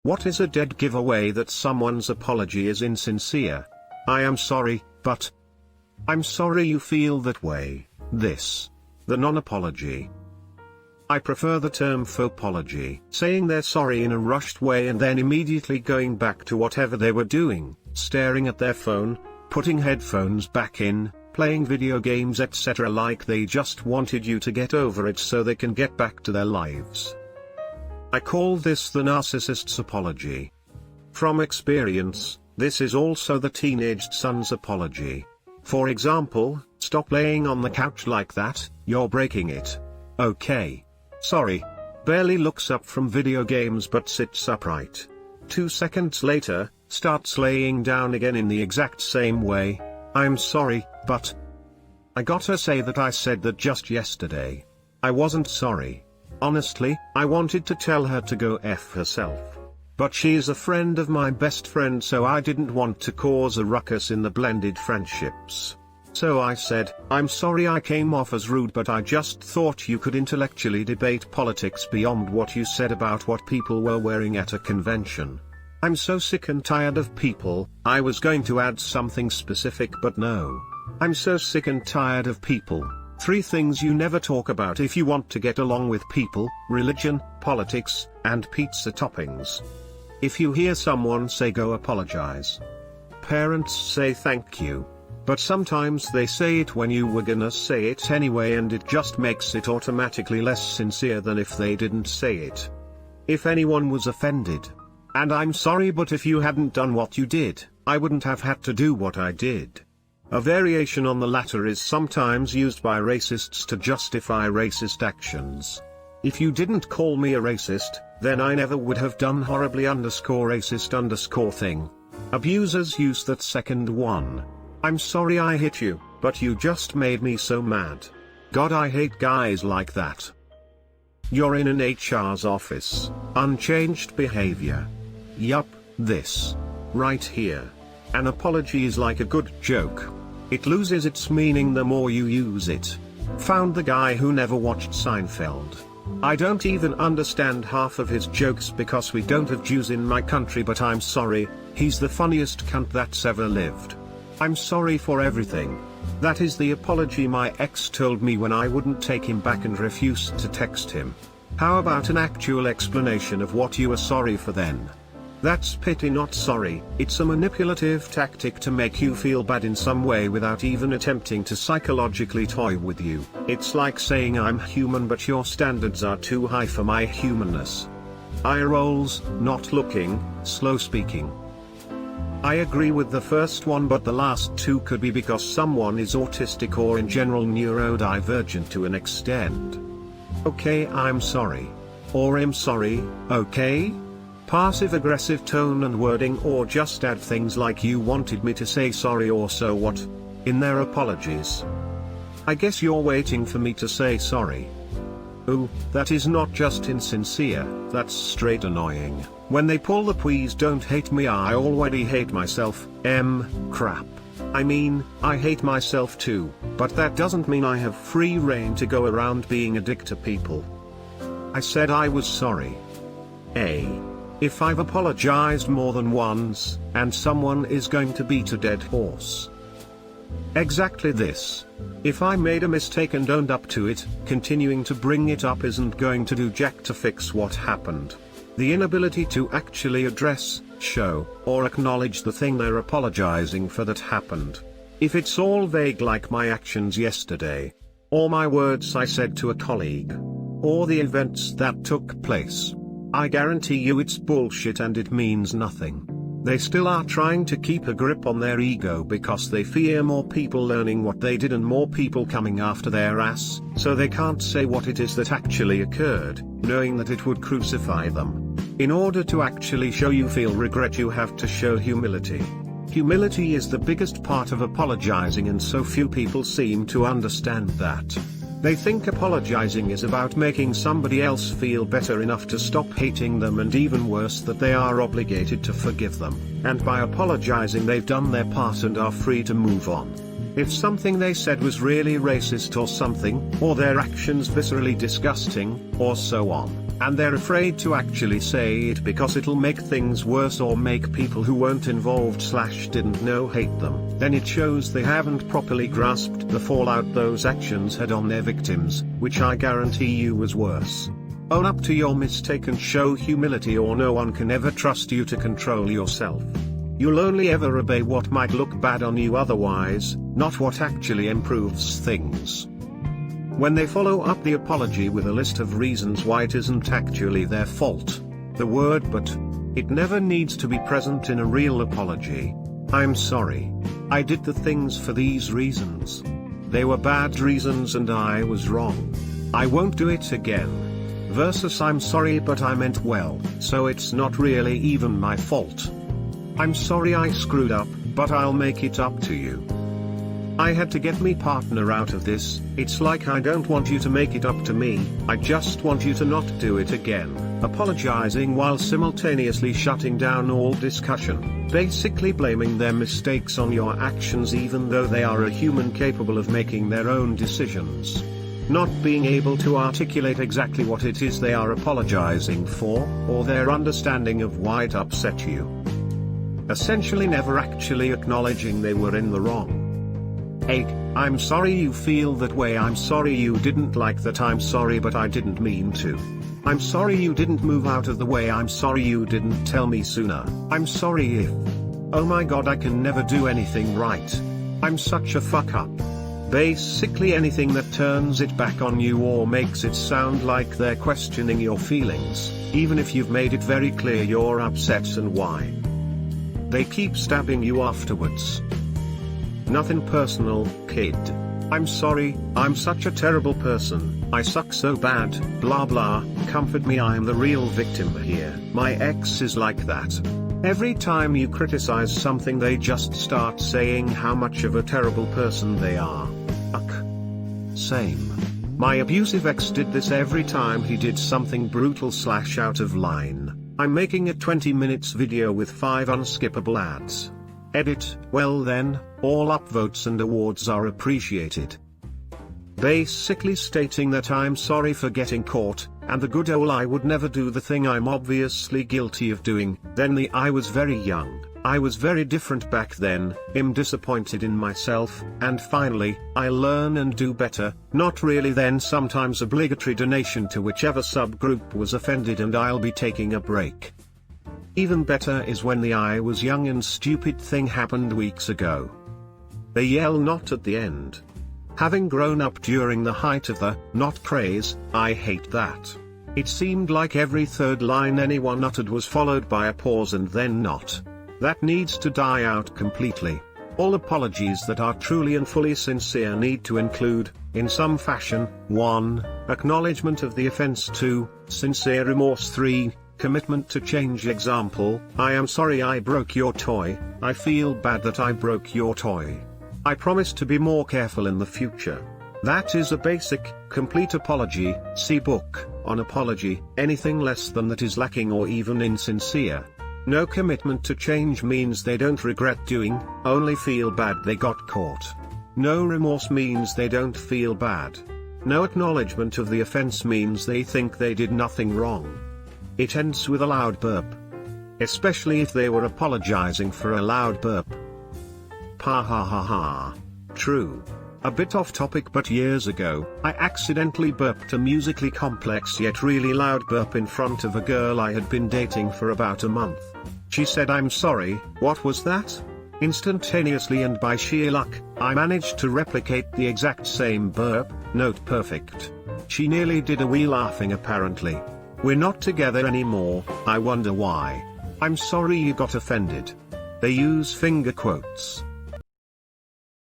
What is a dead giveaway that someone's apology is insincere? I am sorry, but... I'm sorry you feel that way. This. The non-apology. I prefer the term faux-apology, saying they're sorry in a rushed way and then immediately going back to whatever they were doing, staring at their phone, putting headphones back in, playing video games etc. like they just wanted you to get over it so they can get back to their lives. I call this the narcissist's apology. From experience, this is also the teenaged son's apology. For example, stop laying on the couch like that, you're breaking it. Okay. Sorry. Barely looks up from video games but sits upright. 2 seconds later, starts laying down again in the exact same way. I'm sorry, but... I gotta say that I said that just yesterday. I wasn't sorry. Honestly, I wanted to tell her to go F herself. But she's a friend of my best friend, so I didn't want to cause a ruckus in the blended friendships. So I said, I'm sorry I came off as rude, but I just thought you could intellectually debate politics beyond what you said about what people were wearing at a convention. I'm so sick and tired of people. I was going to add something specific but no. I'm so sick and tired of people. 3 things you never talk about if you want to get along with people: religion, politics, and pizza toppings. If you hear someone say go apologize. Parents say thank you. But sometimes they say it when you were gonna say it anyway, and it just makes it automatically less sincere than if they didn't say it. If anyone was offended. And I'm sorry, but if you hadn't done what you did, I wouldn't have had to do what I did. A variation on the latter is sometimes used by racists to justify racist actions. If you didn't call me a racist, then I never would have done horribly _racist_ thing. Abusers use that second one. I'm sorry I hit you, but you just made me so mad. God, I hate guys like that. You're in an HR's office. Unchanged behavior. Yup, this. Right here. An apology is like a good joke. It loses its meaning the more you use it. Found the guy who never watched Seinfeld. I don't even understand half of his jokes because we don't have Jews in my country, but I'm sorry, he's the funniest cunt that's ever lived. I'm sorry for everything. That is the apology my ex told me when I wouldn't take him back and refused to text him. How about an actual explanation of what you are sorry for then? That's pity, not sorry. It's a manipulative tactic to make you feel bad in some way without even attempting to psychologically toy with you. It's like saying I'm human but your standards are too high for my humanness. Eye rolls, not looking, slow speaking. I agree with the first one, but the last two could be because someone is autistic or in general neurodivergent to an extent. Okay, I'm sorry. Or I'm sorry, okay? Passive-aggressive tone and wording, or just add things like you wanted me to say sorry or so what in their apologies. I guess you're waiting for me to say sorry. Ooh, that is not just insincere, that's straight annoying. When they pull the please don't hate me, I already hate myself, crap. I mean, I hate myself too, but that doesn't mean I have free reign to go around being a dick to people. I said I was sorry. If I've apologized more than once, and someone is going to beat a dead horse. Exactly this. If I made a mistake and owned up to it, continuing to bring it up isn't going to do jack to fix what happened. The inability to actually address, show, or acknowledge the thing they're apologizing for that happened. If it's all vague like my actions yesterday, or my words I said to a colleague, or the events that took place, I guarantee you it's bullshit and it means nothing. They still are trying to keep a grip on their ego because they fear more people learning what they did and more people coming after their ass, so they can't say what it is that actually occurred, knowing that it would crucify them. In order to actually show you feel regret, you have to show humility. Humility is the biggest part of apologizing, and so few people seem to understand that. They think apologizing is about making somebody else feel better enough to stop hating them, and even worse, that they are obligated to forgive them, and by apologizing they've done their part and are free to move on. If something they said was really racist or something, or their actions viscerally disgusting, or so on, And they're afraid to actually say it because it'll make things worse or make people who weren't involved / didn't know hate them. Then it shows they haven't properly grasped the fallout those actions had on their victims, which I guarantee you was worse. Own up to your mistake and show humility, or no one can ever trust you to control yourself. You'll only ever obey what might look bad on you otherwise, not what actually improves things. When they follow up the apology with a list of reasons why it isn't actually their fault, the word "but" it never needs to be present in a real apology. I'm sorry. I did the things for these reasons. They were bad reasons and I was wrong. I won't do it again. Versus I'm sorry but I meant well, so it's not really even my fault. I'm sorry I screwed up, but I'll make it up to you. I had to get me partner out of this. It's like I don't want you to make it up to me, I just want you to not do it again. Apologizing while simultaneously shutting down all discussion, basically blaming their mistakes on your actions even though they are a human capable of making their own decisions. Not being able to articulate exactly what it is they are apologizing for, or their understanding of why it upset you. Essentially never actually acknowledging they were in the wrong. 8. I'm sorry you feel that way. I'm sorry you didn't like that. I'm sorry but I didn't mean to. I'm sorry you didn't move out of the way. I'm sorry you didn't tell me sooner. I'm sorry if. Oh my god, I can never do anything right. I'm such a fuck up. Basically anything that turns it back on you or makes it sound like they're questioning your feelings, even if you've made it very clear you're upset and why. They keep stabbing you afterwards. Nothing personal, kid. I'm sorry, I'm such a terrible person, I suck so bad, blah blah, comfort me, I am the real victim here. My ex is like that. Every time you criticize something they just start saying how much of a terrible person they are. Same. My abusive ex did this every time he did something brutal / out of line. I'm making a 20 minutes video with 5 unskippable ads. Edit, well then, all upvotes and awards are appreciated. Basically stating that I'm sorry for getting caught, and the good old I would never do the thing I'm obviously guilty of doing. Then the I was very young, I was very different back then, I'm disappointed in myself, and finally, I learn and do better, not really. Then sometimes obligatory donation to whichever subgroup was offended and I'll be taking a break. Even better is when the I was young and stupid thing happened weeks ago. They yell not at the end. Having grown up during the height of the not craze, I hate that. It seemed like every third line anyone uttered was followed by a pause and then not. That needs to die out completely. All apologies that are truly and fully sincere need to include, in some fashion, 1. Acknowledgement of the offense. 2. Sincere remorse. 3. Commitment to change. Example, I am sorry I broke your toy, I feel bad that I broke your toy. I promise to be more careful in the future. That is a basic, complete apology. See book on apology. Anything less than that is lacking or even insincere. No commitment to change means they don't regret doing, only feel bad they got caught. No remorse means they don't feel bad. No acknowledgement of the offense means they think they did nothing wrong. It ends with a loud burp. Especially if they were apologizing for a loud burp. Pa ha ha ha. True. A bit off topic, but years ago, I accidentally burped a musically complex yet really loud burp in front of a girl I had been dating for about a month. She said, "I'm sorry, what was that?" Instantaneously and by sheer luck, I managed to replicate the exact same burp, note perfect. She nearly did a wee laughing apparently. We're not together anymore, I wonder why. I'm sorry you got offended. They use finger quotes.